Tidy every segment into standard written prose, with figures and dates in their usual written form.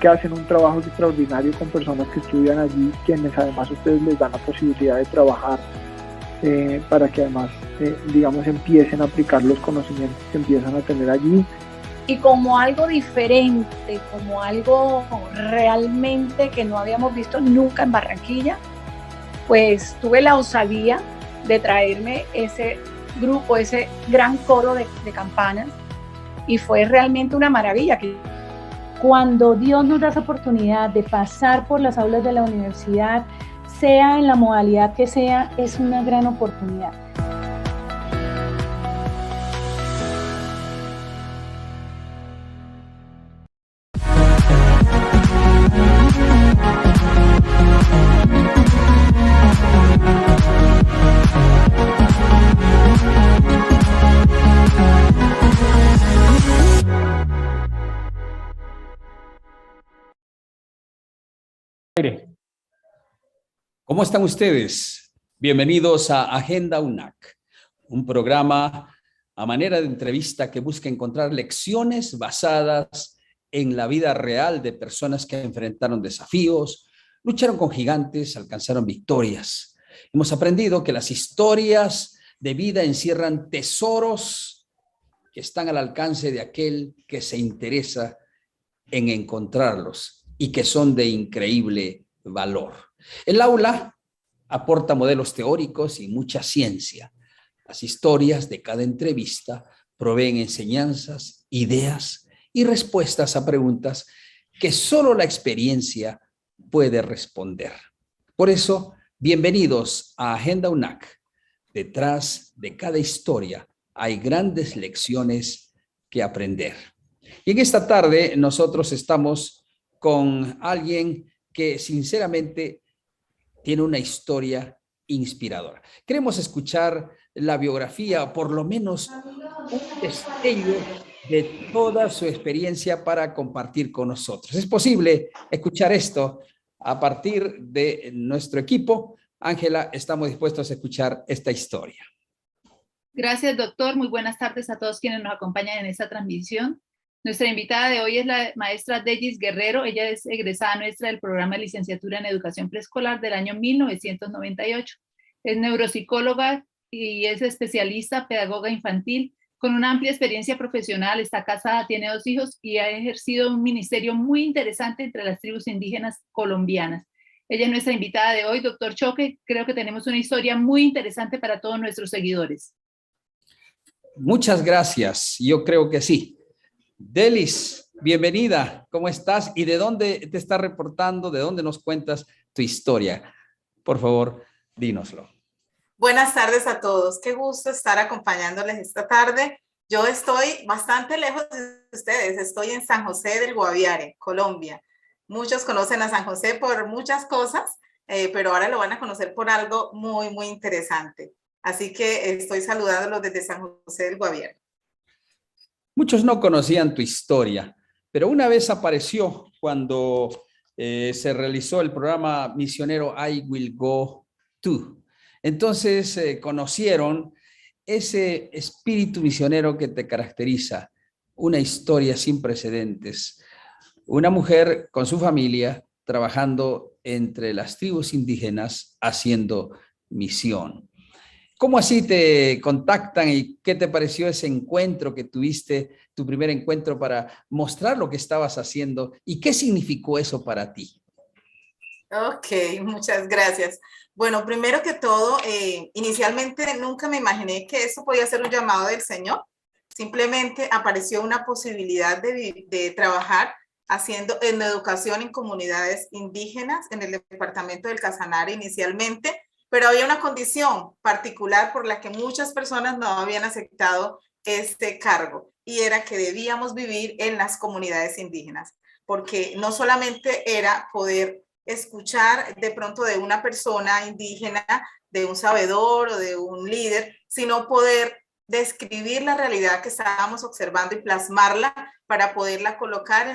que hacen un trabajo extraordinario con personas que estudian allí, quienes además ustedes les dan la posibilidad de trabajar para que además, digamos, empiecen a aplicar los conocimientos que empiezan a tener allí. Y como algo diferente, como algo realmente que no habíamos visto nunca en Barranquilla, pues tuve la osadía de traerme ese grupo, ese gran coro de campanas, y fue realmente una maravilla. Cuando Dios nos da esa oportunidad de pasar por las aulas de la universidad, sea en la modalidad que sea, es una gran oportunidad. ¿Cómo están ustedes? Bienvenidos a Agenda UNAC, un programa a manera de entrevista que busca encontrar lecciones basadas en la vida real de personas que enfrentaron desafíos, lucharon con gigantes, alcanzaron victorias. Hemos aprendido que las historias de vida encierran tesoros que están al alcance de aquel que se interesa en encontrarlos y que son de increíble valor. El aula aporta modelos teóricos y mucha ciencia. Las historias de cada entrevista proveen enseñanzas, ideas y respuestas a preguntas que solo la experiencia puede responder. Por eso, bienvenidos a Agenda UNAC. Detrás de cada historia hay grandes lecciones que aprender. Y en esta tarde nosotros estamos con alguien que sinceramente tiene una historia inspiradora. Queremos escuchar la biografía, por lo menos un destello de toda su experiencia para compartir con nosotros. Es posible escuchar esto a partir de nuestro equipo. Ángela, estamos dispuestos a escuchar esta historia. Gracias, doctor. Muy buenas tardes a todos quienes nos acompañan en esta transmisión. Nuestra invitada de hoy es la maestra Deyis Guerrero. Ella es egresada nuestra del programa de licenciatura en educación preescolar del año 1998. Es neuropsicóloga y es especialista pedagoga infantil con una amplia experiencia profesional. Está casada, tiene 2 hijos y ha ejercido un ministerio muy interesante entre las tribus indígenas colombianas. Ella es nuestra invitada de hoy, doctor Choque. Creo que tenemos una historia muy interesante para todos nuestros seguidores. Muchas gracias. Yo creo que sí. Delis, bienvenida. ¿Cómo estás? ¿Y de dónde te estás reportando? ¿De dónde nos cuentas tu historia? Por favor, dínoslo. Buenas tardes a todos. Qué gusto estar acompañándoles esta tarde. Yo estoy bastante lejos de ustedes. Estoy en San José del Guaviare, Colombia. Muchos conocen a San José por muchas cosas, pero ahora lo van a conocer por algo muy, muy interesante. Así que estoy saludándolos desde San José del Guaviare. Muchos no conocían tu historia, pero una vez apareció cuando se realizó el programa misionero I Will Go To. Entonces conocieron ese espíritu misionero que te caracteriza, una historia sin precedentes. Una mujer con su familia trabajando entre las tribus indígenas haciendo misión. ¿Cómo así te contactan y qué te pareció ese encuentro que tuviste, tu primer encuentro para mostrar lo que estabas haciendo y qué significó eso para ti? Ok, muchas gracias. Bueno, primero que todo, inicialmente nunca me imaginé que eso podía ser un llamado del Señor. Simplemente apareció una posibilidad de trabajar haciendo en educación en comunidades indígenas en el departamento del Casanare inicialmente. Pero había una condición particular por la que muchas personas no habían aceptado este cargo y era que debíamos vivir en las comunidades indígenas, porque no solamente era poder escuchar de pronto de una persona indígena, de un sabedor o de un líder, sino poder describir la realidad que estábamos observando y plasmarla para poderla colocar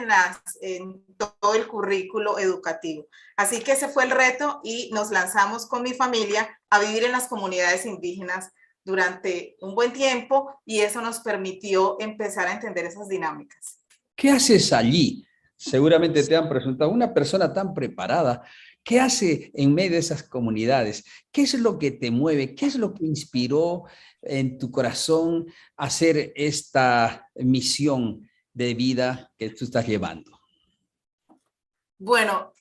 en todo el currículo educativo. Así que ese fue el reto y nos lanzamos con mi familia a vivir en las comunidades indígenas durante un buen tiempo y eso nos permitió empezar a entender esas dinámicas. ¿Qué haces allí? Seguramente te han presentado una persona tan preparada. ¿Qué hace en medio de esas comunidades? ¿Qué es lo que te mueve? ¿Qué es lo que inspiró en tu corazón a hacer esta misión de vida que tú estás llevando? Bueno,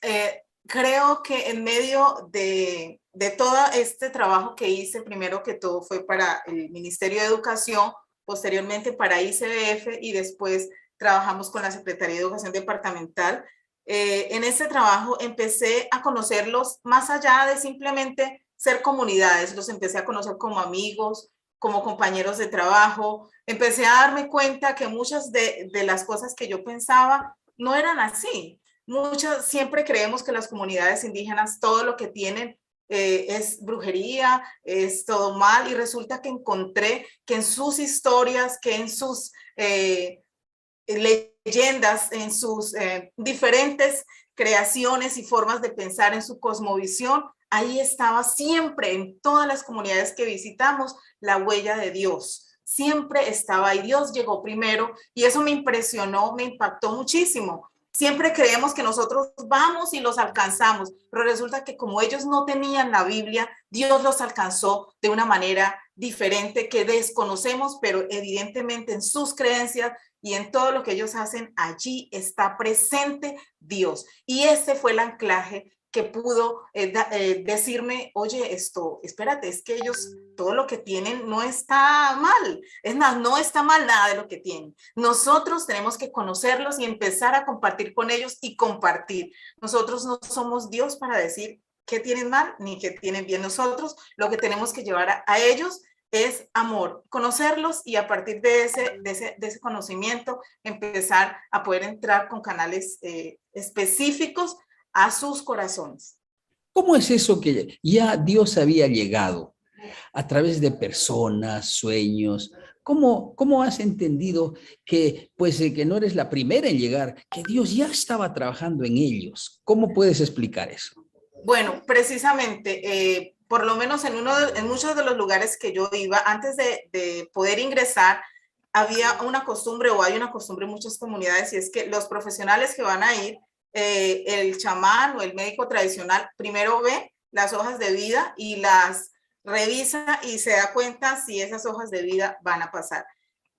creo que en medio de todo este trabajo que hice, primero que todo fue para el Ministerio de Educación, posteriormente para ICBF y después trabajamos con la Secretaría de Educación Departamental. En este trabajo empecé a conocerlos más allá de simplemente ser comunidades, los empecé a conocer como amigos, como compañeros de trabajo. Empecé a darme cuenta que muchas de las cosas que yo pensaba no eran así. Siempre creemos que las comunidades indígenas todo lo que tienen es brujería, es todo mal, y resulta que encontré que en sus historias, que en sus leyendas, en sus diferentes creaciones y formas de pensar, en su cosmovisión, ahí estaba siempre, en todas las comunidades que visitamos, la huella de Dios. Siempre estaba ahí, Dios llegó primero, y eso me impresionó, me impactó muchísimo. Siempre creemos que nosotros vamos y los alcanzamos, pero resulta que como ellos no tenían la Biblia, Dios los alcanzó de una manera diferente que desconocemos, pero evidentemente en sus creencias y en todo lo que ellos hacen, allí está presente Dios. Y ese fue el anclaje que pudo decirme, oye, espérate, es que ellos, todo lo que tienen no está mal. Es más, no está mal nada de lo que tienen. Nosotros tenemos que conocerlos y empezar a compartir con ellos y compartir. Nosotros no somos Dios para decir qué tienen mal ni qué tienen bien. Nosotros lo que tenemos que llevar a ellos es amor, conocerlos, y a partir de ese conocimiento empezar a poder entrar con canales específicos a sus corazones. ¿Cómo es eso que ya Dios había llegado a través de personas, sueños? ¿Cómo has entendido que, pues, que no eres la primera en llegar, que Dios ya estaba trabajando en ellos? ¿Cómo puedes explicar eso? Bueno, precisamente, por lo menos en muchos de los lugares que yo iba, antes de poder ingresar, había una costumbre, o hay una costumbre en muchas comunidades, y es que los profesionales que van a ir, el chamán o el médico tradicional, primero ve las hojas de vida y las revisa y se da cuenta si esas hojas de vida van a pasar.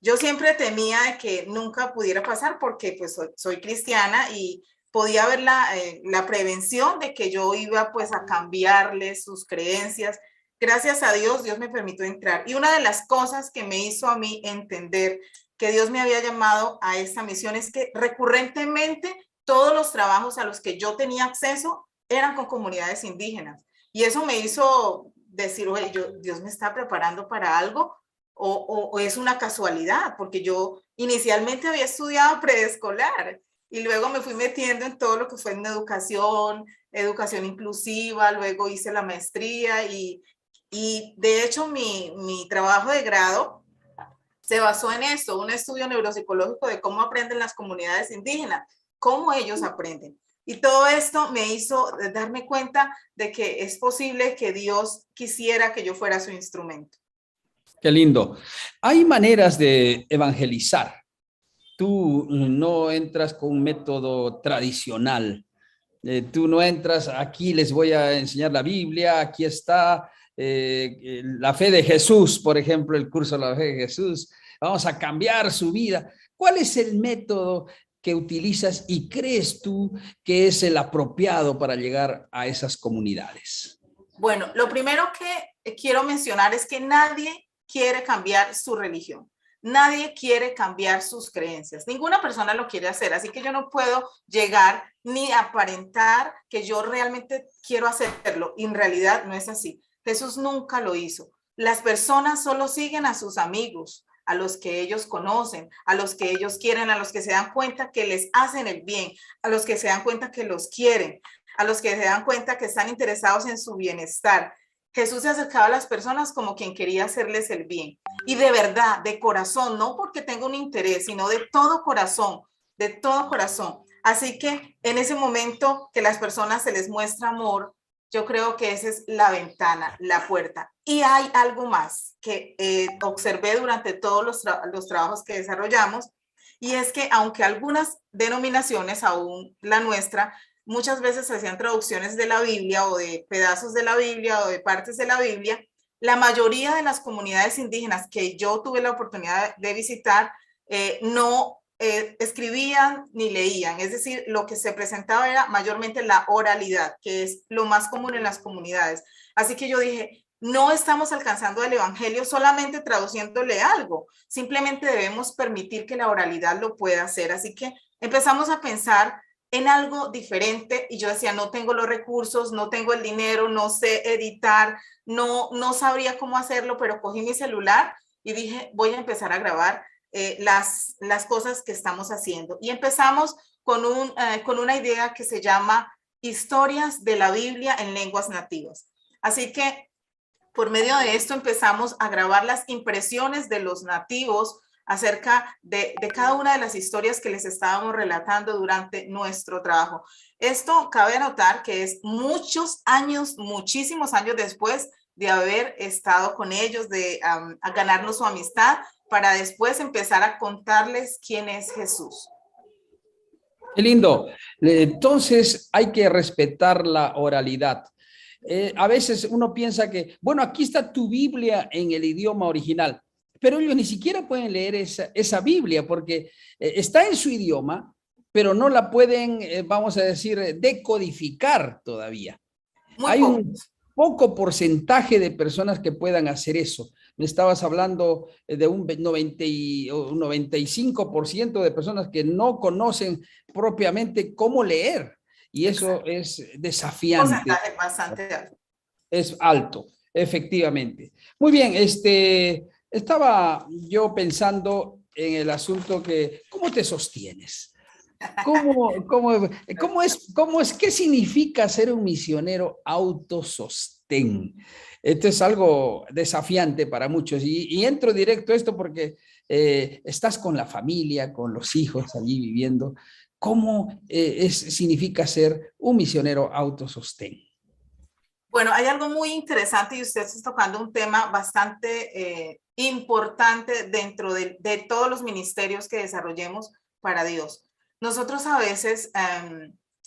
Yo siempre temía de que nunca pudiera pasar porque pues soy cristiana y podía haber la prevención de que yo iba pues a cambiarle sus creencias. Gracias a Dios, Dios me permitió entrar. Y una de las cosas que me hizo a mí entender que Dios me había llamado a esta misión es que recurrentemente todos los trabajos a los que yo tenía acceso eran con comunidades indígenas. Y eso me hizo decir, oye, Dios me está preparando para algo, o es una casualidad, porque yo inicialmente había estudiado preescolar y luego me fui metiendo en todo lo que fue en educación inclusiva, luego hice la maestría y de hecho mi trabajo de grado se basó en esto, un estudio neuropsicológico de cómo aprenden las comunidades indígenas, cómo ellos aprenden. Y todo esto me hizo darme cuenta de que es posible que Dios quisiera que yo fuera su instrumento. Qué lindo. Hay maneras de evangelizar. Tú no entras con un método tradicional. Tú no entras, aquí les voy a enseñar la Biblia, aquí está la fe de Jesús, por ejemplo, el curso de la fe de Jesús. Vamos a cambiar su vida. ¿Cuál es el método que utilizas y crees tú que es el apropiado para llegar a esas comunidades? Bueno, lo primero que quiero mencionar es que nadie quiere cambiar su religión. Nadie quiere cambiar sus creencias. Ninguna persona lo quiere hacer. Así que yo no puedo llegar ni aparentar que yo realmente quiero hacerlo. Y en realidad no es así. Jesús nunca lo hizo. Las personas solo siguen a sus amigos, a los que ellos conocen, a los que ellos quieren, a los que se dan cuenta que les hacen el bien, a los que se dan cuenta que los quieren, a los que se dan cuenta que están interesados en su bienestar. Jesús se acercaba a las personas como quien quería hacerles el bien. Y de verdad, de corazón, no porque tenga un interés, sino de todo corazón, de todo corazón. Así que en ese momento que las personas se les muestra amor, yo creo que esa es la ventana, la puerta. Y hay algo más que observé durante todos los trabajos que desarrollamos, y es que aunque algunas denominaciones, aún la nuestra, muchas veces hacían traducciones de la Biblia o de pedazos de la Biblia o de partes de la Biblia, la mayoría de las comunidades indígenas que yo tuve la oportunidad de visitar no escribían ni leían, es decir, lo que se presentaba era mayormente la oralidad, que es lo más común en las comunidades. Así que yo dije, no estamos alcanzando el evangelio solamente traduciéndole algo, simplemente debemos permitir que la oralidad lo pueda hacer. Así que empezamos a pensar en algo diferente y yo decía, no tengo los recursos, no tengo el dinero, no sé editar, no sabría cómo hacerlo, pero cogí mi celular y dije, voy a empezar a grabar las cosas que estamos haciendo. Y empezamos con una idea que se llama Historias de la Biblia en lenguas nativas. Así que por medio de esto empezamos a grabar las impresiones de los nativos acerca de cada una de las historias que les estábamos relatando durante nuestro trabajo. Esto cabe anotar que es muchos años, muchísimos años después de haber estado con ellos, de a ganarnos su amistad, para después empezar a contarles quién es Jesús. Qué lindo. Entonces hay que respetar la oralidad. A veces uno piensa que, bueno, aquí está tu Biblia en el idioma original, pero ellos ni siquiera pueden leer esa Biblia porque está en su idioma, pero no la pueden, vamos a decir, decodificar todavía. Hay un poco porcentaje de personas que puedan hacer eso. Me estabas hablando de un 95% de personas que no conocen propiamente cómo leer. Y eso es desafiante. Un porcentaje bastante alto. Es alto, efectivamente. Muy bien, estaba yo pensando en el asunto que, ¿cómo te sostienes? ¿Qué significa ser un misionero autosostén? Esto es algo desafiante para muchos y entro directo a esto porque estás con la familia, con los hijos allí viviendo. ¿Cómo significa ser un misionero autosostén? Bueno, hay algo muy interesante y usted está tocando un tema bastante importante dentro de todos los ministerios que desarrollemos para Dios. Nosotros a veces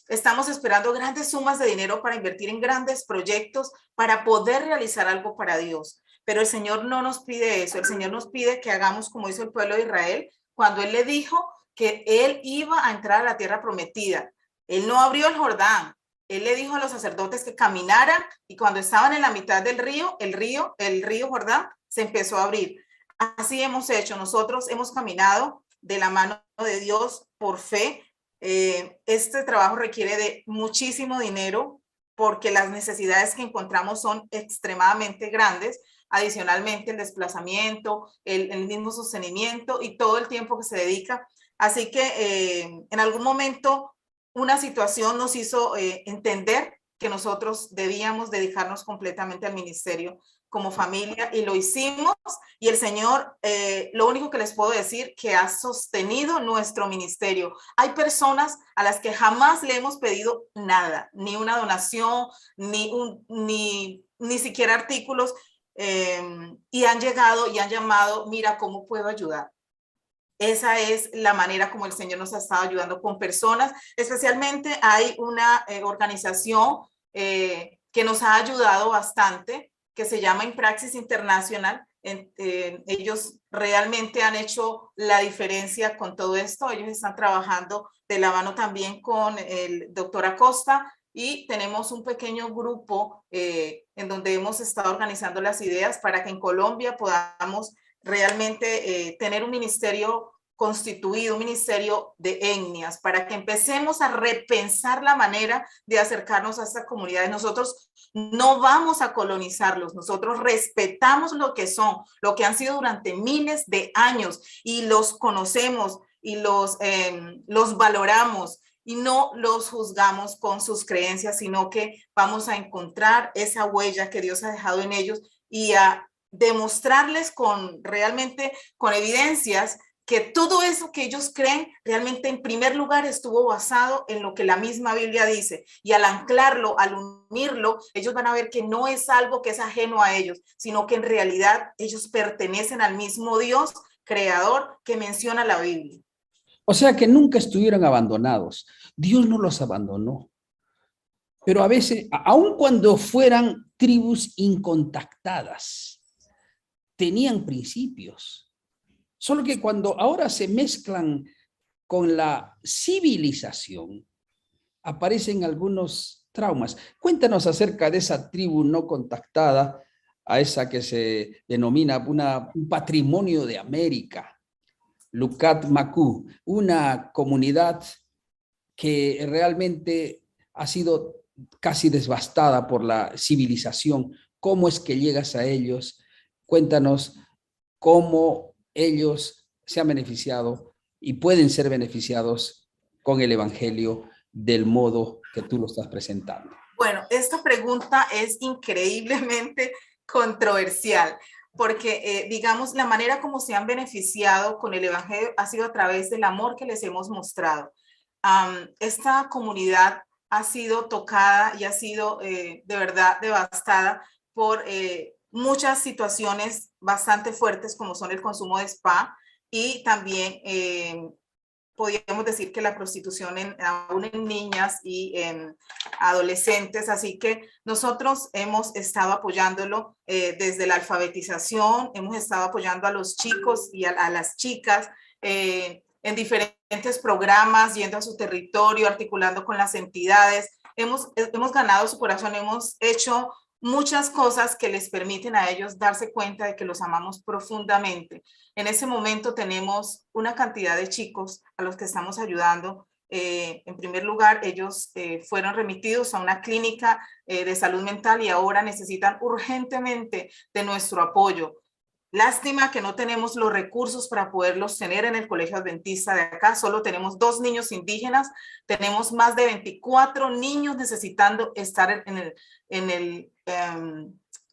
estamos esperando grandes sumas de dinero para invertir en grandes proyectos para poder realizar algo para Dios. Pero el Señor no nos pide eso. El Señor nos pide que hagamos como hizo el pueblo de Israel cuando Él le dijo que Él iba a entrar a la tierra prometida. Él no abrió el Jordán. Él le dijo a los sacerdotes que caminaran y cuando estaban en la mitad del río, el río Jordán se empezó a abrir. Así hemos hecho. Nosotros hemos caminado de la mano de Dios por fe. Este trabajo requiere de muchísimo dinero porque las necesidades que encontramos son extremadamente grandes. Adicionalmente, el desplazamiento, el mismo sostenimiento y todo el tiempo que se dedica. Así que en algún momento una situación nos hizo entender que nosotros debíamos dedicarnos completamente al ministerio como familia y lo hicimos y el Señor, lo único que les puedo decir, que ha sostenido nuestro ministerio. Hay personas a las que jamás le hemos pedido nada, ni una donación, ni siquiera artículos y han llegado y han llamado, mira, ¿cómo puedo ayudar? Esa es la manera como el Señor nos ha estado ayudando con personas. Especialmente hay una organización que nos ha ayudado bastante, que se llama Impraxis International. Ellos realmente han hecho la diferencia con todo esto. Ellos están trabajando de la mano también con el doctor Acosta y tenemos un pequeño grupo en donde hemos estado organizando las ideas para que en Colombia podamos realmente tener un ministerio constituido, un ministerio de etnias, para que empecemos a repensar la manera de acercarnos a estas comunidades. Nosotros no vamos a colonizarlos, nosotros respetamos lo que son, lo que han sido durante miles de años y los conocemos y los valoramos y no los juzgamos con sus creencias, sino que vamos a encontrar esa huella que Dios ha dejado en ellos y a demostrarles realmente con evidencias que todo eso que ellos creen realmente en primer lugar estuvo basado en lo que la misma Biblia dice y al anclarlo, al unirlo, ellos van a ver que no es algo que es ajeno a ellos, sino que en realidad ellos pertenecen al mismo Dios creador que menciona la Biblia. O sea que nunca estuvieron abandonados. Dios no los abandonó. Pero a veces, aun cuando fueran tribus incontactadas, tenían principios. Solo que cuando ahora se mezclan con la civilización, aparecen algunos traumas. Cuéntanos acerca de esa tribu no contactada, a esa que se denomina un patrimonio de América, Lukat Maku, una comunidad que realmente ha sido casi devastada por la civilización. ¿Cómo es que llegas a ellos? Cuéntanos cómo ellos se han beneficiado y pueden ser beneficiados con el Evangelio del modo que tú lo estás presentando. Bueno, esta pregunta es increíblemente controversial, porque digamos, la manera como se han beneficiado con el Evangelio ha sido a través del amor que les hemos mostrado. Esta comunidad ha sido tocada y ha sido de verdad devastada por muchas situaciones bastante fuertes, como son el consumo de spa y también podríamos decir que la prostitución aún en niñas y en adolescentes. Así que nosotros hemos estado apoyándolo desde la alfabetización, hemos estado apoyando a los chicos y a las chicas en diferentes programas, yendo a su territorio, articulando con las entidades. Hemos ganado su corazón, hemos hecho muchas cosas que les permiten a ellos darse cuenta de que los amamos profundamente. En ese momento tenemos una cantidad de chicos a los que estamos ayudando. En primer lugar, ellos fueron remitidos a una clínica de salud mental y ahora necesitan urgentemente de nuestro apoyo. Lástima que no tenemos los recursos para poderlos tener en el Colegio Adventista de acá. Solo tenemos 2 niños indígenas. Tenemos más de 24 niños necesitando estar en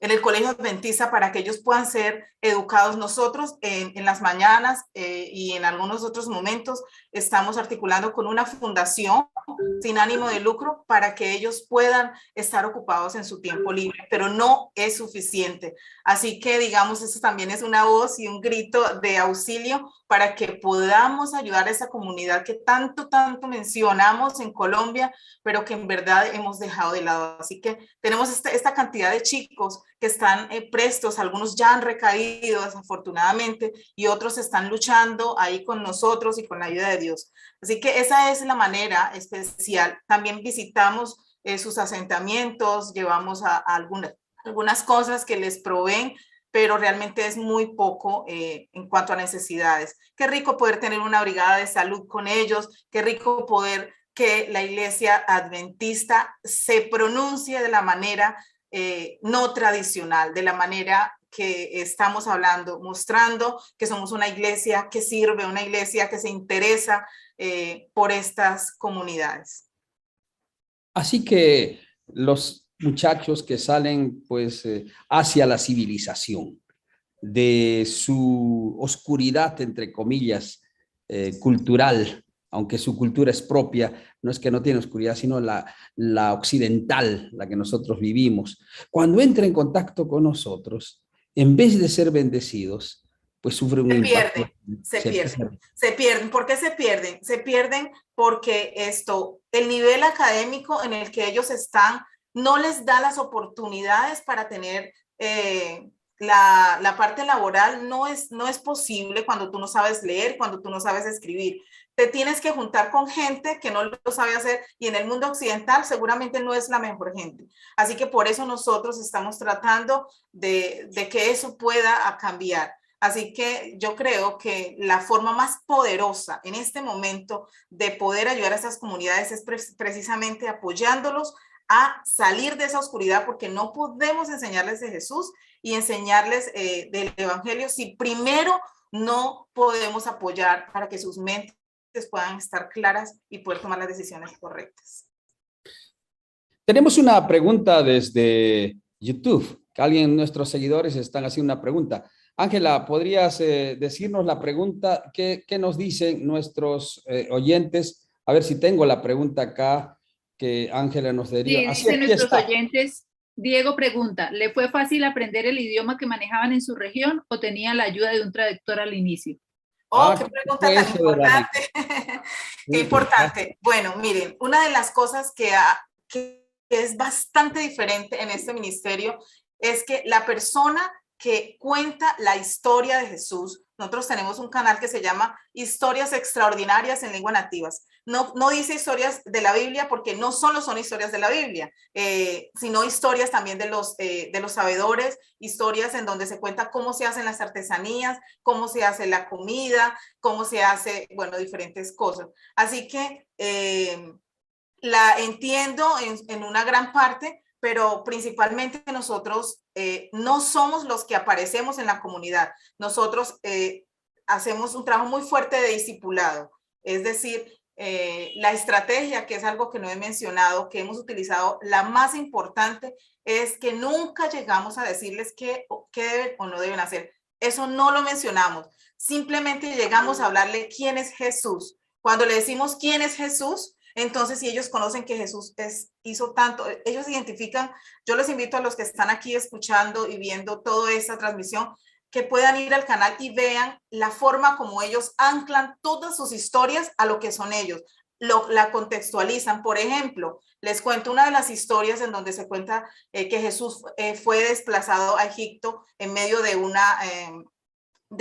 el Colegio Adventista para que ellos puedan ser educados. Nosotros en las mañanas y en algunos otros momentos estamos articulando con una fundación sin ánimo de lucro para que ellos puedan estar ocupados en su tiempo libre, pero no es suficiente. Así que, digamos, eso también es una voz y un grito de auxilio para que podamos ayudar a esa comunidad que tanto mencionamos en Colombia, pero que en verdad hemos dejado de lado. Así que tenemos esta cantidad de chicos que están prestos, algunos ya han recaído desafortunadamente y otros están luchando ahí con nosotros y con la ayuda de Dios. Así que esa es la manera especial. También visitamos sus asentamientos, llevamos a algunas cosas que les proveen, pero realmente es muy poco en cuanto a necesidades. Qué rico poder tener una brigada de salud con ellos, qué rico poder que la iglesia adventista se pronuncie de la manera no tradicional, de la manera que estamos hablando, mostrando que somos una iglesia que sirve, una iglesia que se interesa por estas comunidades. Así que los muchachos que salen pues hacia la civilización de su oscuridad, entre comillas, cultural, aunque su cultura es propia, no es que no tiene oscuridad, sino la occidental, la que nosotros vivimos. Cuando entra en contacto con nosotros, en vez de ser bendecidos, pues sufren un impacto. Se pierden. ¿Por qué se pierden? Se pierden porque el nivel académico en el que ellos están no les da las oportunidades para tener la parte laboral. No es posible cuando tú no sabes leer, cuando tú no sabes escribir. Te tienes que juntar con gente que no lo sabe hacer y en el mundo occidental seguramente no es la mejor gente. Así que por eso nosotros estamos tratando de que eso pueda cambiar. Así que yo creo que la forma más poderosa en este momento de poder ayudar a estas comunidades es precisamente apoyándolos a salir de esa oscuridad, porque no podemos enseñarles de Jesús y enseñarles del Evangelio si primero no podemos apoyar para que sus mentes puedan estar claras y poder tomar las decisiones correctas. Tenemos una pregunta desde YouTube. Alguien de nuestros seguidores están haciendo una pregunta. Ángela, ¿podrías decirnos la pregunta? ¿Qué nos dicen nuestros oyentes? A ver si tengo la pregunta acá que Ángela nos deriva. Sí, dicen nuestros oyentes. Diego pregunta, ¿le fue fácil aprender el idioma que manejaban en su región o tenía la ayuda de un traductor al inicio? Oh, qué pregunta tan importante. Qué importante. Bueno, miren, una de las cosas que es bastante diferente en este ministerio es que la persona que cuenta la historia de Jesús, nosotros tenemos un canal que se llama Historias Extraordinarias en Lenguas Nativas. No dice historias de la Biblia porque no solo son historias de la Biblia, sino historias también de los sabedores, historias en donde se cuenta cómo se hacen las artesanías, cómo se hace la comida, cómo se hace, bueno, diferentes cosas. Así que la entiendo en una gran parte, pero principalmente nosotros no somos los que aparecemos en la comunidad. Nosotros hacemos un trabajo muy fuerte de discipulado, es decir, la estrategia, que es algo que no he mencionado, que hemos utilizado, la más importante es que nunca llegamos a decirles qué deben o no deben hacer. Eso no lo mencionamos. Simplemente llegamos a hablarle quién es Jesús. Cuando le decimos quién es Jesús, entonces, si ellos conocen que Jesús hizo tanto, ellos identifican. Yo les invito a los que están aquí escuchando y viendo toda esta transmisión, que puedan ir al canal y vean la forma como ellos anclan todas sus historias a lo que son ellos, la contextualizan. Por ejemplo, les cuento una de las historias en donde se cuenta que Jesús fue desplazado a Egipto en medio de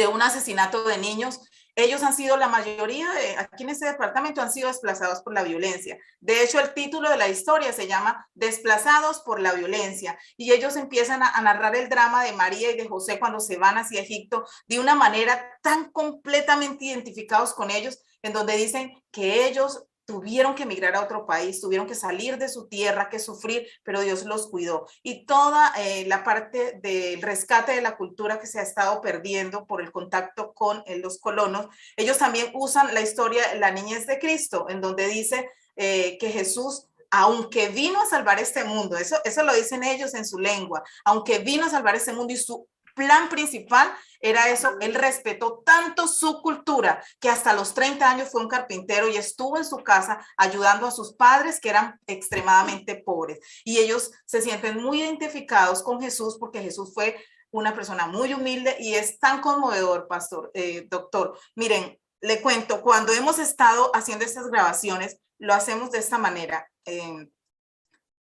un asesinato de niños. Ellos han sido, la mayoría aquí en este departamento han sido desplazados por la violencia. De hecho, el título de la historia se llama Desplazados por la violencia. Y ellos empiezan a narrar el drama de María y de José cuando se van hacia Egipto de una manera tan completamente identificados con ellos, en donde dicen que ellos tuvieron que emigrar a otro país, tuvieron que salir de su tierra, que sufrir, pero Dios los cuidó. Y toda la parte del rescate de la cultura que se ha estado perdiendo por el contacto con los colonos, ellos también usan la historia, la niñez de Cristo, en donde dice que Jesús, aunque vino a salvar este mundo, eso lo dicen ellos en su lengua, aunque vino a salvar este mundo, y su plan principal era eso, él respetó tanto su cultura que hasta los 30 años fue un carpintero y estuvo en su casa ayudando a sus padres que eran extremadamente pobres. Y ellos se sienten muy identificados con Jesús porque Jesús fue una persona muy humilde y es tan conmovedor, pastor, doctor. Miren, le cuento, cuando hemos estado haciendo estas grabaciones, lo hacemos de esta manera.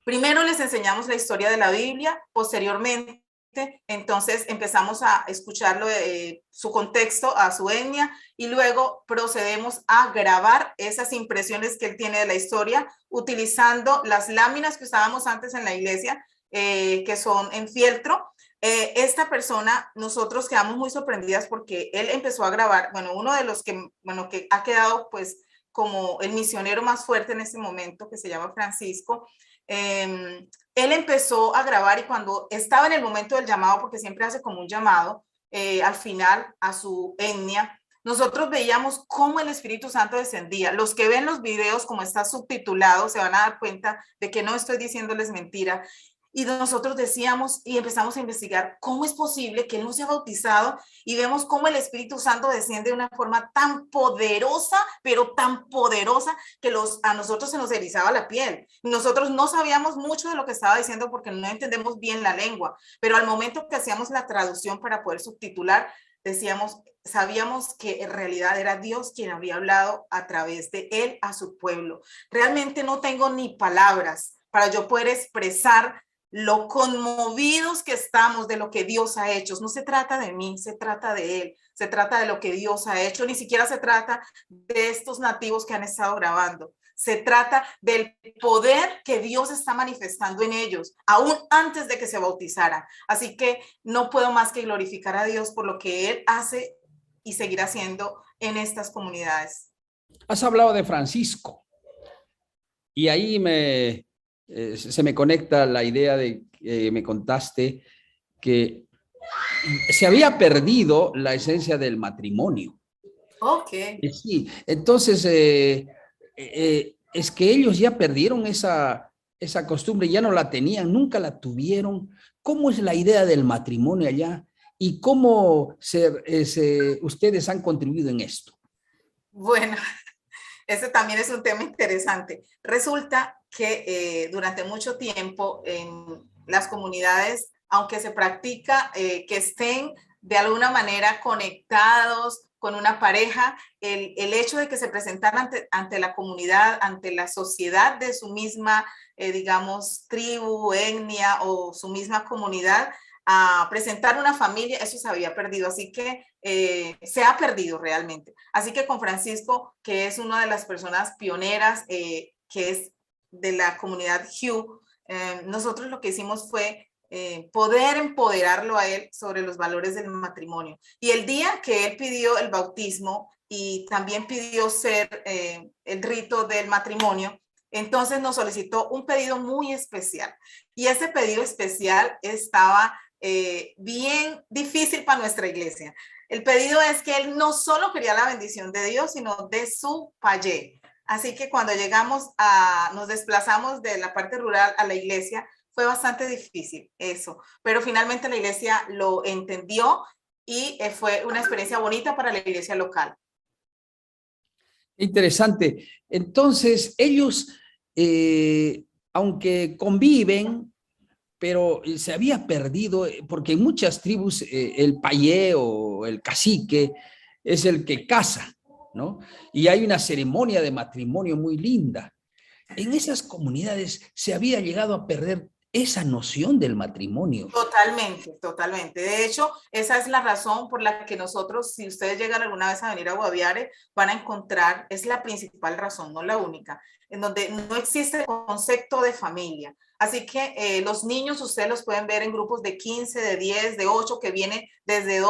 Primero les enseñamos la historia de la Biblia, posteriormente entonces empezamos a escucharlo, su contexto, a su etnia, y luego procedemos a grabar esas impresiones que él tiene de la historia utilizando las láminas que usábamos antes en la iglesia, que son en fieltro. Esta persona, nosotros quedamos muy sorprendidas porque él empezó a grabar, bueno, uno de los que ha quedado pues como el misionero más fuerte en este momento, que se llama Francisco. Él empezó a grabar y cuando estaba en el momento del llamado, porque siempre hace como un llamado al final a su etnia, nosotros veíamos cómo el Espíritu Santo descendía. Los que ven los videos como está subtitulado se van a dar cuenta de que no estoy diciéndoles mentira. Y nosotros decíamos y empezamos a investigar cómo es posible que él no se ha bautizado, y vemos cómo el Espíritu Santo desciende de una forma tan poderosa, pero tan poderosa que a nosotros se nos erizaba la piel. Nosotros no sabíamos mucho de lo que estaba diciendo porque no entendemos bien la lengua, pero al momento que hacíamos la traducción para poder subtitular, sabíamos que en realidad era Dios quien había hablado a través de él a su pueblo. Realmente no tengo ni palabras para yo poder expresar lo conmovidos que estamos de lo que Dios ha hecho. No se trata de mí, se trata de él, se trata de lo que Dios ha hecho, ni siquiera se trata de estos nativos que han estado grabando. Se trata del poder que Dios está manifestando en ellos, aún antes de que se bautizaran. Así que no puedo más que glorificar a Dios por lo que Él hace y seguirá haciendo en estas comunidades. Has hablado de Francisco y ahí se me conecta la idea de que me contaste que se había perdido la esencia del matrimonio. Ok. Sí, entonces es que ellos ya perdieron esa costumbre, ya no la tenían, nunca la tuvieron. ¿Cómo es la idea del matrimonio allá? ¿Y cómo ustedes han contribuido en esto? Bueno, ese también es un tema interesante. Resulta que durante mucho tiempo en las comunidades, aunque se practica que estén de alguna manera conectados con una pareja, el hecho de que se presentaran ante la comunidad, ante la sociedad de su misma, digamos, tribu, etnia o su misma comunidad, a presentar una familia, eso se había perdido, así que se ha perdido realmente. Así que con Francisco, que es una de las personas pioneras, que es de la comunidad Hugh, nosotros lo que hicimos fue poder empoderarlo a él sobre los valores del matrimonio. Y el día que él pidió el bautismo y también pidió ser el rito del matrimonio, entonces nos solicitó un pedido muy especial. Y ese pedido especial estaba bien difícil para nuestra iglesia. El pedido es que él no solo quería la bendición de Dios, sino de su payé. Así que cuando nos desplazamos de la parte rural a la iglesia, fue bastante difícil eso, pero finalmente la iglesia lo entendió y fue una experiencia bonita para la iglesia local. Interesante. Entonces, ellos, aunque conviven, pero se había perdido, porque en muchas tribus el payé o el cacique es el que casa, ¿no? Y hay una ceremonia de matrimonio muy linda. En esas comunidades se había llegado a perder esa noción del matrimonio. Totalmente, totalmente. De hecho, esa es la razón por la que nosotros, si ustedes llegan alguna vez a venir a Guaviare, van a encontrar, es la principal razón, no la única, en donde no existe el concepto de familia. Así que los niños ustedes los pueden ver en grupos de 15, de 10, de 8, que vienen desde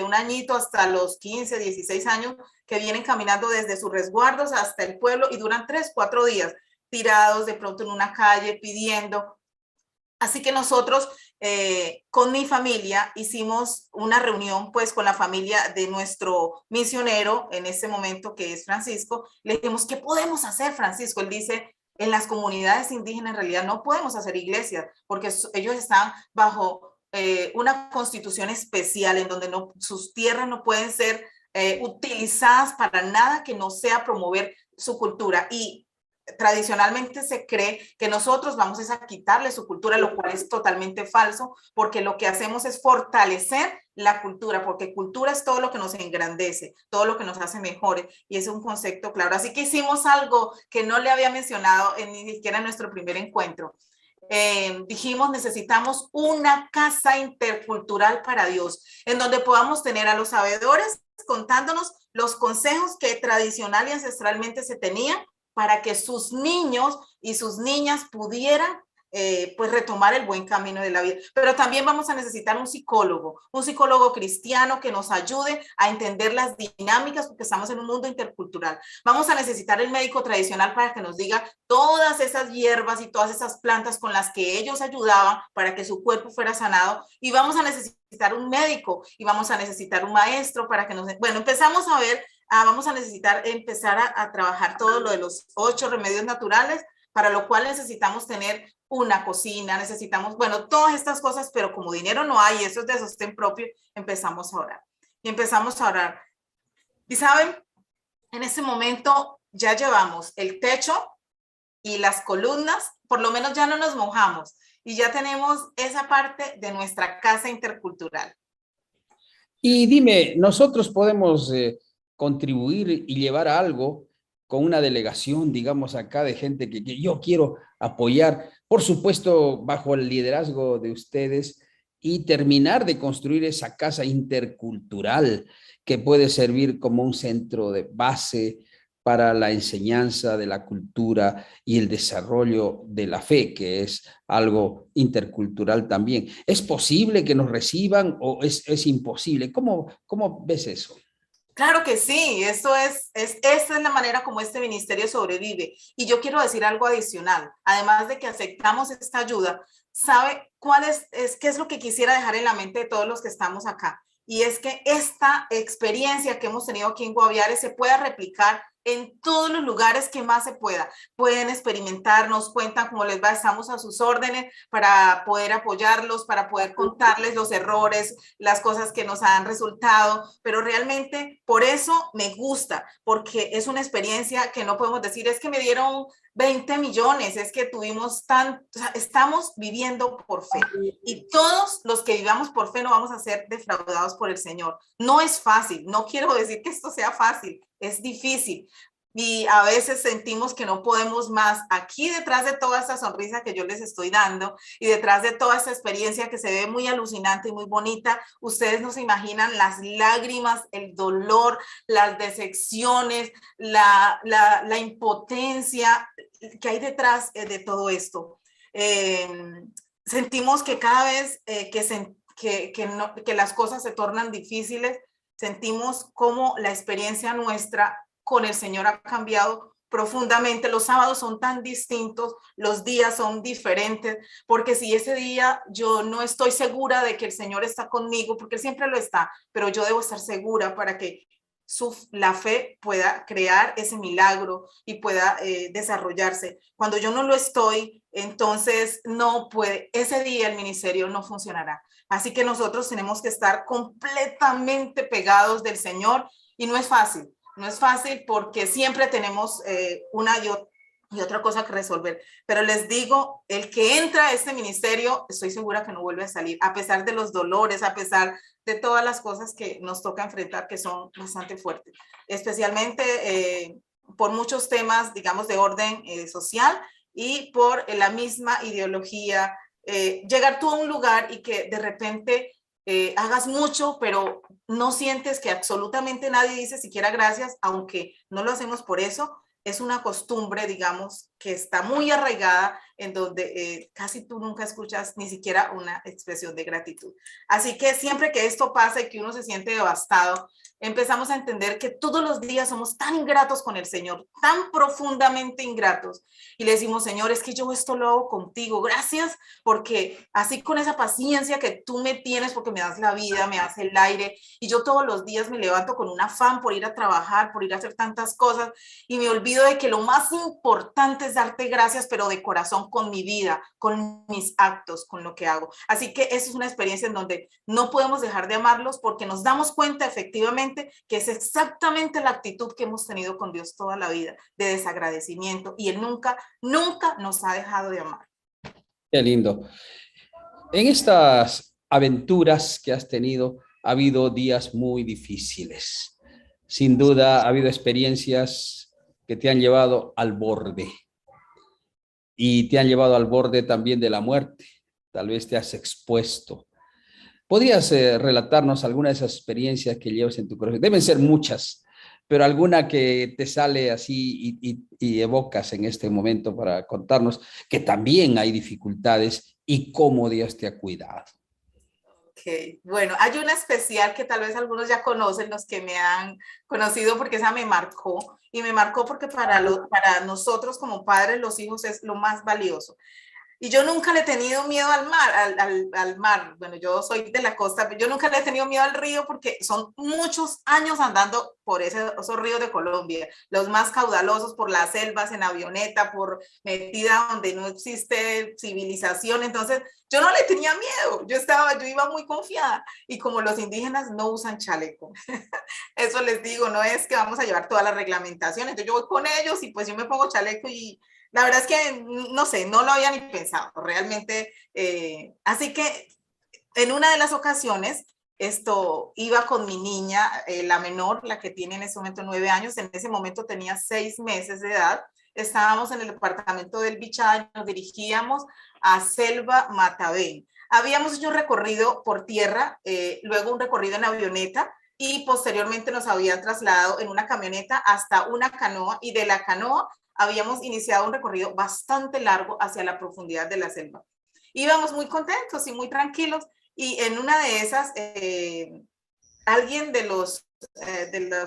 un añito hasta los 15, 16 años, que vienen caminando desde sus resguardos hasta el pueblo y duran 3, 4 días tirados de pronto en una calle pidiendo. Así que nosotros con mi familia hicimos una reunión pues con la familia de nuestro misionero en ese momento, que es Francisco. Le dijimos, ¿qué podemos hacer, Francisco? Él dice, en las comunidades indígenas en realidad no podemos hacer iglesias porque ellos están bajo una constitución especial en donde sus tierras no pueden ser utilizadas para nada que no sea promover su cultura. Y tradicionalmente se cree que nosotros vamos a quitarle su cultura, lo cual es totalmente falso, porque lo que hacemos es fortalecer la cultura, porque cultura es todo lo que nos engrandece, todo lo que nos hace mejores, y es un concepto claro. Así que hicimos algo que no le había mencionado ni siquiera en nuestro primer encuentro. Dijimos, necesitamos una casa intercultural para Dios, en donde podamos tener a los sabedores contándonos los consejos que tradicional y ancestralmente se tenían, para que sus niños y sus niñas pudieran pues retomar el buen camino de la vida. Pero también vamos a necesitar un psicólogo cristiano que nos ayude a entender las dinámicas, porque estamos en un mundo intercultural. Vamos a necesitar el médico tradicional para que nos diga todas esas hierbas y todas esas plantas con las que ellos ayudaban para que su cuerpo fuera sanado. Y vamos a necesitar un médico y vamos a necesitar un maestro para que nos... Bueno, empezamos a ver... vamos a necesitar empezar a trabajar todo lo de los 8 remedios naturales, para lo cual necesitamos tener una cocina, necesitamos, bueno, todas estas cosas, pero como dinero no hay, eso es de sostén propio, empezamos a orar. Y empezamos a orar. Y saben, en ese momento ya llevamos el techo y las columnas, por lo menos ya no nos mojamos, y ya tenemos esa parte de nuestra casa intercultural. Y dime, nosotros podemos... contribuir y llevar algo con una delegación, digamos, acá de gente que yo quiero apoyar, por supuesto, bajo el liderazgo de ustedes, y terminar de construir esa casa intercultural que puede servir como un centro de base para la enseñanza de la cultura y el desarrollo de la fe, que es algo intercultural también. ¿Es posible que nos reciban o es imposible? ¿Cómo ves eso? Claro que sí, esa es la manera como este ministerio sobrevive. Y yo quiero decir algo adicional. Además de que aceptamos esta ayuda, ¿sabe qué es lo que quisiera dejar en la mente de todos los que estamos acá? Y es que esta experiencia que hemos tenido aquí en Guaviare se pueda replicar en todos los lugares que más se pueda. Pueden experimentar, nos cuentan cómo les va, estamos a sus órdenes para poder apoyarlos, para poder contarles los errores, las cosas que nos han resultado, pero realmente por eso me gusta, porque es una experiencia que no podemos decir, es que me dieron 20 millones, es que tuvimos o sea, estamos viviendo por fe. Y todos los que vivamos por fe no vamos a ser defraudados por el Señor. No es fácil, no quiero decir que esto sea fácil, es difícil. Y a veces sentimos que no podemos más. Aquí detrás de toda esta sonrisa que yo les estoy dando y detrás de toda esta experiencia que se ve muy alucinante y muy bonita, ustedes no se imaginan las lágrimas, el dolor, las decepciones, la impotencia que hay detrás de todo esto. Sentimos que cada vez que las cosas se tornan difíciles, sentimos como la experiencia nuestra con el Señor ha cambiado profundamente. Los sábados son tan distintos, los días son diferentes, porque si ese día yo no estoy segura de que el Señor está conmigo, porque Él siempre lo está, pero yo debo estar segura para que la fe pueda crear ese milagro y pueda desarrollarse. Cuando yo no lo estoy, entonces no puede, ese día el ministerio no funcionará. Así que nosotros tenemos que estar completamente pegados del Señor y no es fácil. No es fácil porque siempre tenemos una y otra cosa que resolver. Pero les digo, el que entra a este ministerio, estoy segura que no vuelve a salir, a pesar de los dolores, a pesar de todas las cosas que nos toca enfrentar, que son bastante fuertes. Especialmente por muchos temas, digamos, de orden social y por la misma ideología. Llegar tú a un lugar y que de repente hagas mucho, pero no sientes que absolutamente nadie dice siquiera gracias, aunque no lo hacemos por eso, es una costumbre, digamos, que está muy arraigada en donde casi tú nunca escuchas ni siquiera una expresión de gratitud. Así que siempre que esto pasa y que uno se siente devastado, empezamos a entender que todos los días somos tan ingratos con el Señor, tan profundamente ingratos. Y le decimos, Señor, es que yo esto lo hago contigo. Gracias porque así con esa paciencia que tú me tienes, porque me das la vida, me das el aire. Y yo todos los días me levanto con un afán por ir a trabajar, por ir a hacer tantas cosas. Y me olvido de que lo más importante es darte gracias, pero de corazón, con mi vida, con mis actos, con lo que hago. Así que eso es una experiencia en donde no podemos dejar de amarlos porque nos damos cuenta efectivamente que es exactamente la actitud que hemos tenido con Dios toda la vida, de desagradecimiento, y Él nunca nos ha dejado de amar. Qué lindo. En estas aventuras que has tenido, ha habido días muy difíciles. Sin duda, ha habido experiencias que te han llevado al borde. Y te han llevado al borde también de la muerte. Tal vez te has expuesto. ¿Podrías relatarnos alguna de esas experiencias que llevas en tu corazón? Deben ser muchas, pero alguna que te sale así y evocas en este momento para contarnos que también hay dificultades y cómo Dios te ha cuidado. Okay. Bueno, hay una especial que tal vez algunos ya conocen, los que me han conocido, porque esa me marcó, y me marcó porque para nosotros como padres, los hijos es lo más valioso. Y yo nunca le he tenido miedo al mar. Bueno, yo soy de la costa, pero yo nunca le he tenido miedo al río porque son muchos años andando por esos ríos de Colombia, los más caudalosos, por las selvas, en avioneta, por metida donde no existe civilización. Entonces, yo no le tenía miedo, yo iba muy confiada. Y como los indígenas no usan chaleco, eso les digo, no es que vamos a llevar todas las reglamentaciones. Entonces, yo voy con ellos y pues yo me pongo chaleco y la verdad es que, no sé, no lo había ni pensado realmente. Así que en una de las ocasiones, iba con mi niña, la menor, la que tiene en ese momento 9 años, en ese momento tenía 6 meses de edad. Estábamos en el departamento del Bichada y nos dirigíamos a Selva Matavén. Habíamos hecho un recorrido por tierra, luego un recorrido en avioneta, y posteriormente nos habían trasladado en una camioneta hasta una canoa, y de la canoa habíamos iniciado un recorrido bastante largo hacia la profundidad de la selva. Íbamos muy contentos y muy tranquilos, y en una de esas, alguien de los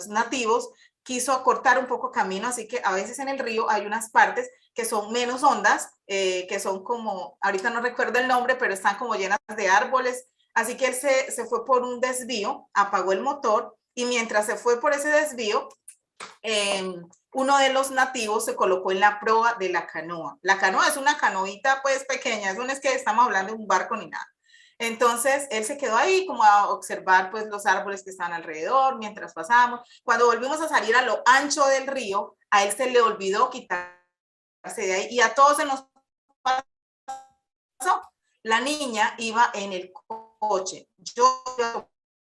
nativos quiso acortar un poco camino, así que a veces en el río hay unas partes que son menos hondas, que son como, ahorita no recuerdo el nombre, pero están como llenas de árboles, así que él se fue por un desvío, apagó el motor, y mientras se fue por ese desvío, uno de los nativos se colocó en la proa de la canoa. La canoa es una canoita pues pequeña, eso no es que estamos hablando de un barco ni nada. Entonces él se quedó ahí como a observar pues los árboles que estaban alrededor mientras pasábamos. Cuando volvimos a salir a lo ancho del río, a él se le olvidó quitarse de ahí y a todos se nos pasó. La niña iba en el coche. Yo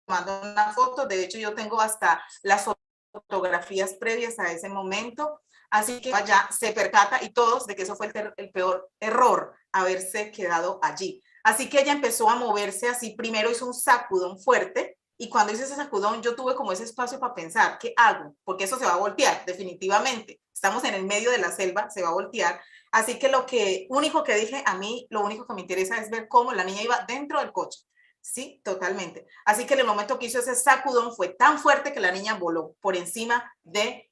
tomando una foto, de hecho yo tengo hasta las fotografías previas a ese momento, así que allá se percata y todos de que eso fue el peor error, haberse quedado allí. Así que ella empezó a moverse así, primero hizo un sacudón fuerte y cuando hice ese sacudón yo tuve como ese espacio para pensar, ¿qué hago? Porque eso se va a voltear, definitivamente. Estamos en el medio de la selva, se va a voltear. Así que único que dije, a mí lo único que me interesa es ver cómo la niña iba dentro del coche. Sí, totalmente. Así que en el momento que hizo ese sacudón fue tan fuerte que la niña voló por encima de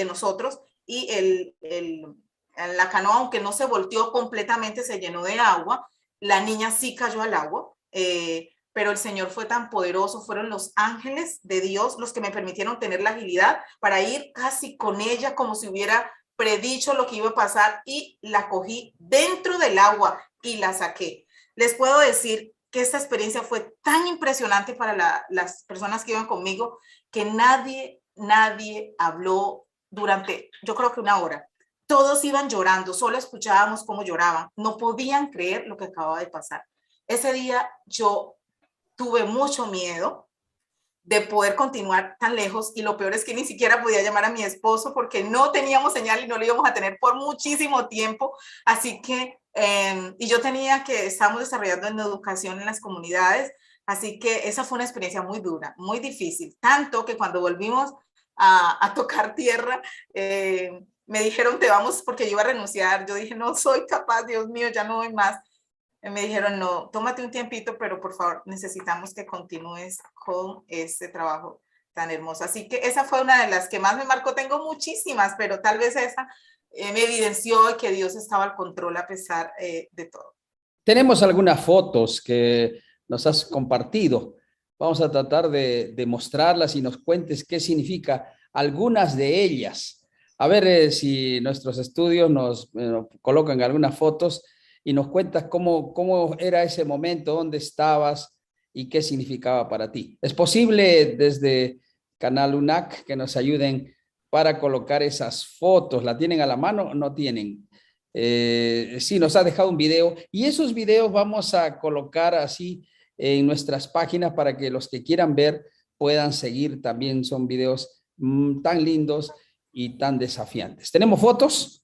nosotros y la canoa, aunque no se volteó completamente, se llenó de agua. La niña sí cayó al agua, pero el Señor fue tan poderoso, fueron los ángeles de Dios los que me permitieron tener la agilidad para ir casi con ella como si hubiera predicho lo que iba a pasar y la cogí dentro del agua y la saqué. Les puedo decir que esta experiencia fue tan impresionante para las personas que iban conmigo que nadie habló durante, yo creo que una hora. Todos iban llorando, solo escuchábamos cómo lloraban, no podían creer lo que acababa de pasar. Ese día yo tuve mucho miedo de poder continuar tan lejos y lo peor es que ni siquiera podía llamar a mi esposo porque no teníamos señal y no lo íbamos a tener por muchísimo tiempo, así que y yo estábamos desarrollando en educación en las comunidades, así que esa fue una experiencia muy dura, muy difícil, tanto que cuando volvimos a tocar tierra, me dijeron te vamos, porque yo iba a renunciar, yo dije no soy capaz, Dios mío, ya no doy más. Me dijeron, no, tómate un tiempito, pero por favor, necesitamos que continúes con este trabajo tan hermoso. Así que esa fue una de las que más me marcó. Tengo muchísimas, pero tal vez esa me evidenció que Dios estaba al control a pesar de todo. Tenemos algunas fotos que nos has compartido. Vamos a tratar de mostrarlas y nos cuentes qué significa algunas de ellas. A ver si nuestros estudios nos colocan algunas fotos y nos cuentas cómo era ese momento, dónde estabas y qué significaba para ti. ¿Es posible desde Canal UNAC que nos ayuden para colocar esas fotos? ¿La tienen a la mano o no tienen? Sí, nos ha dejado un video y esos videos vamos a colocar así en nuestras páginas para que los que quieran ver puedan seguir. También son videos tan lindos y tan desafiantes. ¿Tenemos fotos?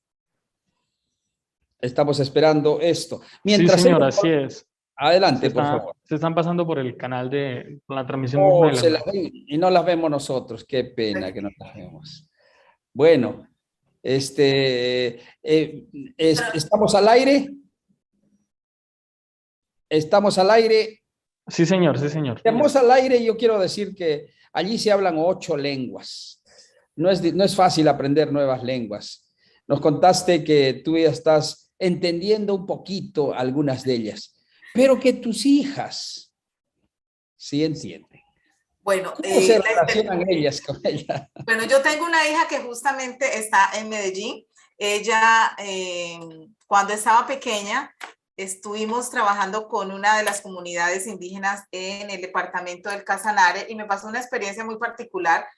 Estamos esperando esto. Mientras sí, señor, así es. Adelante, por favor. Se están pasando por el canal por la transmisión. Y no las vemos nosotros. Qué pena que no las vemos. Bueno, ¿estamos al aire? ¿Estamos al aire? Sí, señor, sí, señor. Estamos al aire y yo quiero decir que allí se hablan 8 lenguas. No es fácil aprender nuevas lenguas. Nos contaste que tú ya estás entendiendo un poquito algunas de ellas, pero que tus hijas sí entienden. Bueno, ¿cómo se relacionan ellas con ella? Bueno, yo tengo una hija que justamente está en Medellín. Ella, cuando estaba pequeña, estuvimos trabajando con una de las comunidades indígenas en el departamento del Casanare y me pasó una experiencia muy particular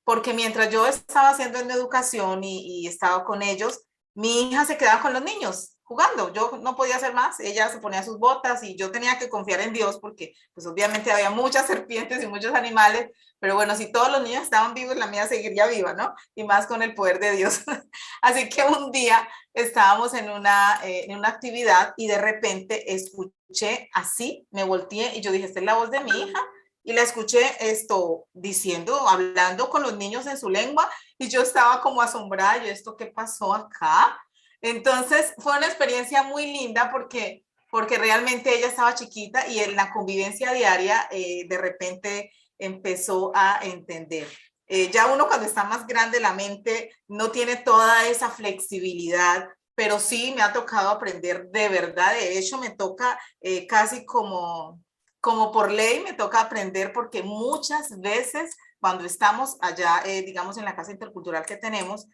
porque mientras yo estaba haciendo en educación y estaba con ellos, mi hija se quedaba con los niños jugando. Yo no podía hacer más. Ella se ponía sus botas y yo tenía que confiar en Dios porque pues obviamente había muchas serpientes y muchos animales, pero bueno, si todos los niños estaban vivos, la mía seguiría viva, ¿no? Y más con el poder de Dios. Así que un día estábamos en una actividad y de repente escuché así, me volteé y yo dije, esta es la voz de mi hija. Y la escuché hablando con los niños en su lengua y yo estaba como asombrada, yo, ¿esto qué pasó acá? Entonces fue una experiencia muy linda porque realmente ella estaba chiquita y en la convivencia diaria de repente empezó a entender. Ya uno cuando está más grande la mente no tiene toda esa flexibilidad, pero sí me ha tocado aprender de verdad. De hecho me toca casi como como por ley me toca aprender, porque muchas veces cuando estamos allá, digamos en la casa intercultural que tenemos,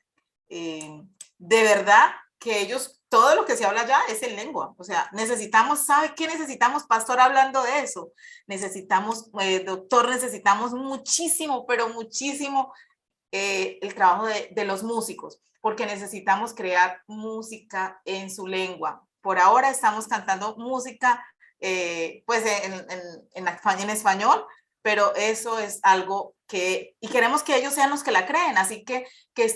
de verdad que ellos, todo lo que se habla allá es en lengua. O sea, necesitamos, ¿sabe qué necesitamos, pastor, hablando de eso? Necesitamos, doctor, necesitamos muchísimo, pero muchísimo el trabajo de los músicos, porque necesitamos crear música en su lengua. Por ahora estamos cantando música pues en español, pero eso es algo que, y queremos que ellos sean los que la creen, así que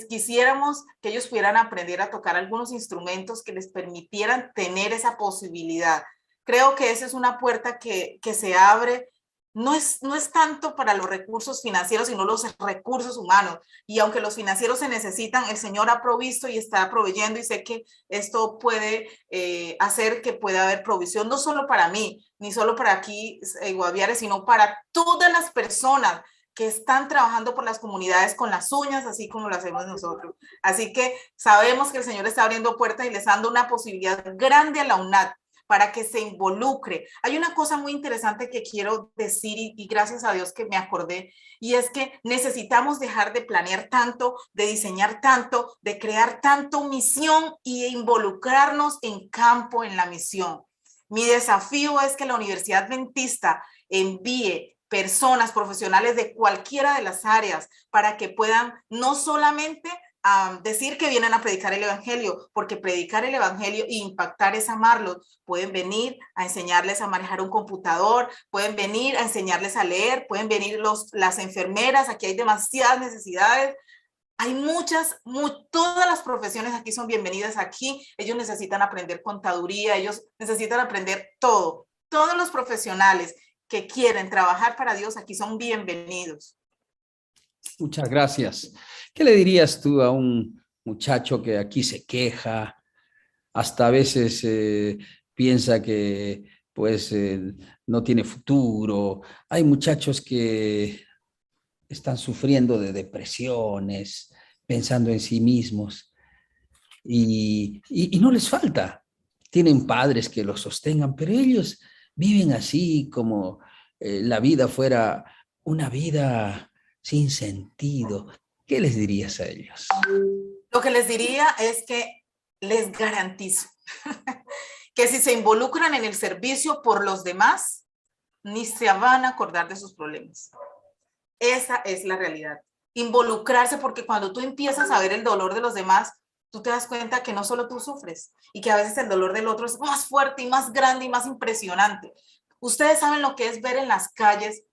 quisiéramos que ellos pudieran aprender a tocar algunos instrumentos que les permitieran tener esa posibilidad. Creo que esa es una puerta que se abre. No es tanto para los recursos financieros, sino los recursos humanos. Y aunque los financieros se necesitan, el Señor ha provisto y está proveyendo, y sé que esto puede hacer que pueda haber provisión, no solo para mí, ni solo para aquí Guaviare, sino para todas las personas que están trabajando por las comunidades con las uñas, así como lo hacemos nosotros. Así que sabemos que el Señor está abriendo puertas y les dando una posibilidad grande a la UNAC para que se involucre. Hay una cosa muy interesante que quiero decir, y gracias a Dios que me acordé, y es que necesitamos dejar de planear tanto, de diseñar tanto, de crear tanto misión y involucrarnos en campo en la misión. Mi desafío es que la Universidad Adventista envíe personas profesionales de cualquiera de las áreas para que puedan no solamente decir que vienen a predicar el evangelio, porque predicar el evangelio e impactar es amarlos. Pueden venir a enseñarles a manejar un computador, pueden venir a enseñarles a leer, pueden venir las enfermeras. Aquí hay demasiadas necesidades. Hay todas las profesiones aquí son bienvenidas aquí. Ellos necesitan aprender contaduría, ellos necesitan aprender todo. Todos los profesionales que quieren trabajar para Dios aquí son bienvenidos. Muchas gracias. ¿Qué le dirías tú a un muchacho que aquí se queja, hasta a veces piensa que pues no tiene futuro? Hay muchachos que están sufriendo de depresiones, pensando en sí mismos, y no les falta. Tienen padres que los sostengan, pero ellos viven así como la vida fuera una vida sin sentido. ¿Qué les dirías a ellos? Lo que les diría es que les garantizo que si se involucran en el servicio por los demás, ni se van a acordar de sus problemas. Esa es la realidad. Involucrarse, porque cuando tú empiezas a ver el dolor de los demás, tú te das cuenta que no solo tú sufres y que a veces el dolor del otro es más fuerte y más grande y más impresionante. Ustedes saben lo que es ver en las calles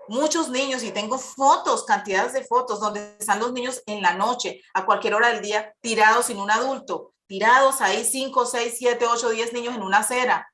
muchos niños, y tengo fotos, cantidades de fotos, donde están los niños en la noche, a cualquier hora del día, tirados sin un adulto, tirados ahí 5, 6, 7, 8, 10 niños en una acera,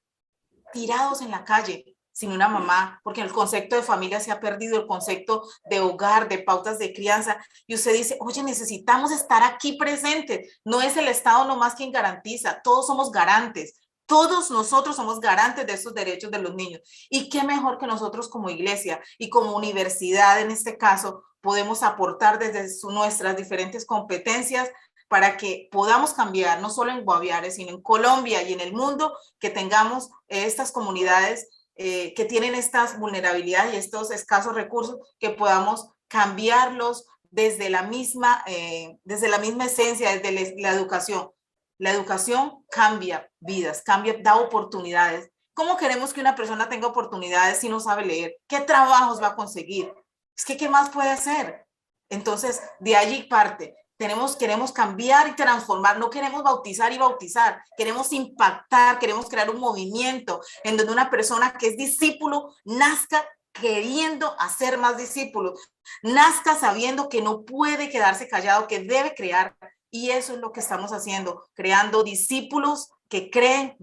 tirados en la calle, sin una mamá, porque el concepto de familia se ha perdido, el concepto de hogar, de pautas de crianza, y usted dice, oye, necesitamos estar aquí presentes. No es el Estado nomás quien garantiza, todos somos garantes. Todos nosotros somos garantes de esos derechos de los niños. Y qué mejor que nosotros como iglesia y como universidad, en este caso, podemos aportar desde nuestras diferentes competencias para que podamos cambiar, no solo en Guaviare, sino en Colombia y en el mundo, que tengamos estas comunidades que tienen estas vulnerabilidades y estos escasos recursos, que podamos cambiarlos desde la misma esencia, desde la educación. La educación cambia vidas, da oportunidades. ¿Cómo queremos que una persona tenga oportunidades si no sabe leer? ¿Qué trabajos va a conseguir? Es que, ¿qué más puede hacer? Entonces, de allí parte. Queremos cambiar y transformar, no queremos bautizar y bautizar, queremos impactar, queremos crear un movimiento en donde una persona que es discípulo nazca queriendo hacer más discípulos, nazca sabiendo que no puede quedarse callado, que debe crear. Y eso es lo que estamos haciendo, creando discípulos que creen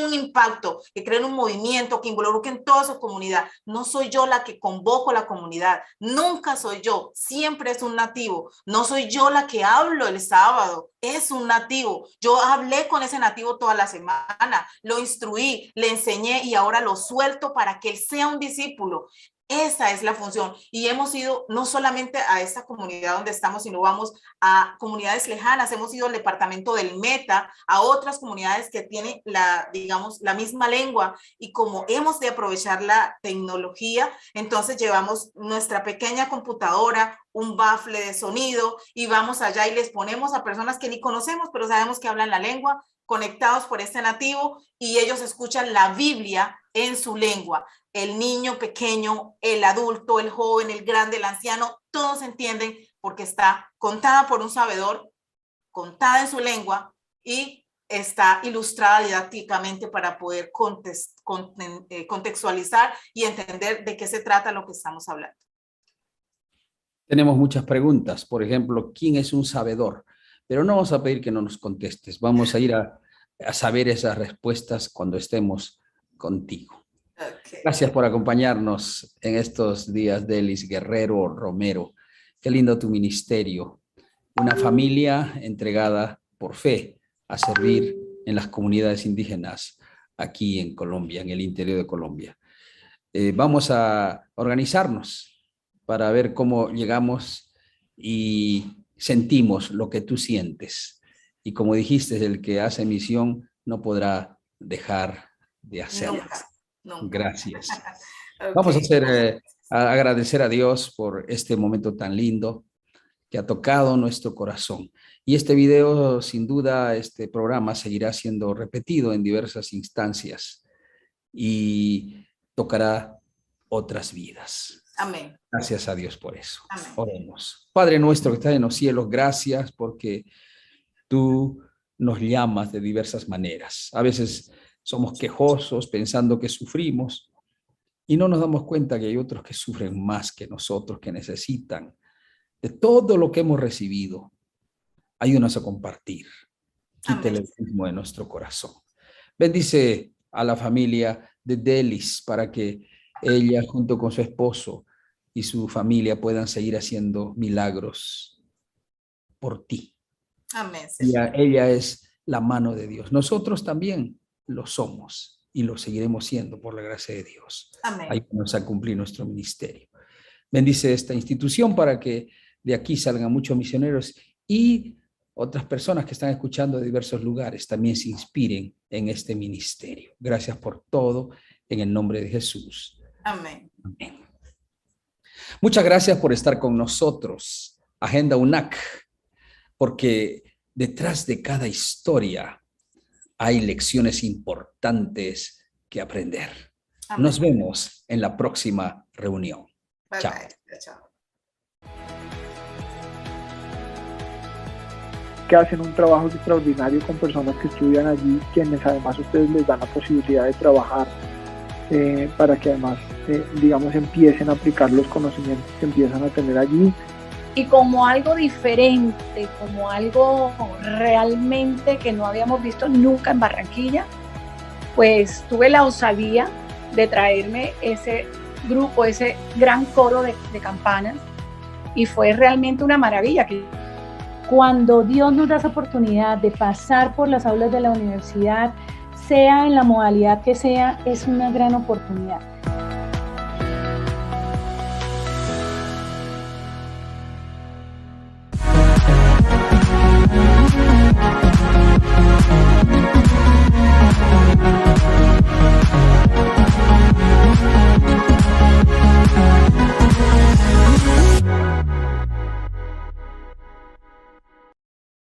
un impacto, que creen un movimiento, que involucren toda su comunidad. No soy yo la que convoco a la comunidad, nunca soy yo, siempre es un nativo. No soy yo la que hablo el sábado, es un nativo. Yo hablé con ese nativo toda la semana, lo instruí, le enseñé y ahora lo suelto para que él sea un discípulo. Esa es la función. Y hemos ido no solamente a esta comunidad donde estamos, sino vamos a comunidades lejanas. Hemos ido al departamento del Meta, a otras comunidades que tienen digamos, la misma lengua. Y como hemos de aprovechar la tecnología, entonces llevamos nuestra pequeña computadora, un bafle de sonido y vamos allá y les ponemos a personas que ni conocemos, pero sabemos que hablan la lengua, conectados por este nativo, y ellos escuchan la Biblia en su lengua. El niño pequeño, el adulto, el joven, el grande, el anciano, todos entienden porque está contada por un sabedor, contada en su lengua y está ilustrada didácticamente para poder contextualizar y entender de qué se trata lo que estamos hablando. Tenemos muchas preguntas. Por ejemplo, ¿quién es un sabedor? Pero no vamos a pedir que no nos contestes. Vamos a ir a saber esas respuestas cuando estemos contigo. Okay. Gracias por acompañarnos en estos días, Delis Guerrero Romero. Qué lindo tu ministerio. Una familia entregada por fe a servir en las comunidades indígenas aquí en Colombia, en el interior de Colombia. Vamos a organizarnos para ver cómo llegamos y sentimos lo que tú sientes. Y como dijiste, el que hace misión no podrá dejar de hacerlo. Nunca. Gracias. Okay. Vamos a agradecer a Dios por este momento tan lindo que ha tocado nuestro corazón. Y este video, sin duda, este programa seguirá siendo repetido en diversas instancias y tocará otras vidas. Amén. Gracias a Dios por eso. Amén. Oremos. Padre nuestro que estás en los cielos, gracias porque tú nos llamas de diversas maneras. A veces somos quejosos pensando que sufrimos y no nos damos cuenta que hay otros que sufren más que nosotros, que necesitan de todo lo que hemos recibido. Ayúdanos a compartir. Quita el egoísmo de nuestro corazón. Bendice a la familia de Delis para que ella junto con su esposo y su familia puedan seguir haciendo milagros por ti. Amén. Ella es la mano de Dios. Nosotros también lo somos y lo seguiremos siendo por la gracia de Dios. Amén. Ayúdanos a cumplir nuestro ministerio. Bendice esta institución para que de aquí salgan muchos misioneros y otras personas que están escuchando de diversos lugares también se inspiren en este ministerio. Gracias por todo, en el nombre de Jesús. Amén. Amén. Muchas gracias por estar con nosotros, Agenda UNAC, porque detrás de cada historia hay lecciones importantes que aprender. Amén. Nos vemos en la próxima reunión. Bye, Chao. bye. Chao. Que hacen un trabajo extraordinario con personas que estudian allí, quienes además ustedes les dan la posibilidad de trabajar para que además, digamos, empiecen a aplicar los conocimientos que empiezan a tener allí. Y como algo diferente, como algo realmente que no habíamos visto nunca en Barranquilla, pues tuve la osadía de traerme ese grupo, ese gran coro de campanas, y fue realmente una maravilla. Cuando Dios nos da esa oportunidad de pasar por las aulas de la universidad, sea en la modalidad que sea, es una gran oportunidad.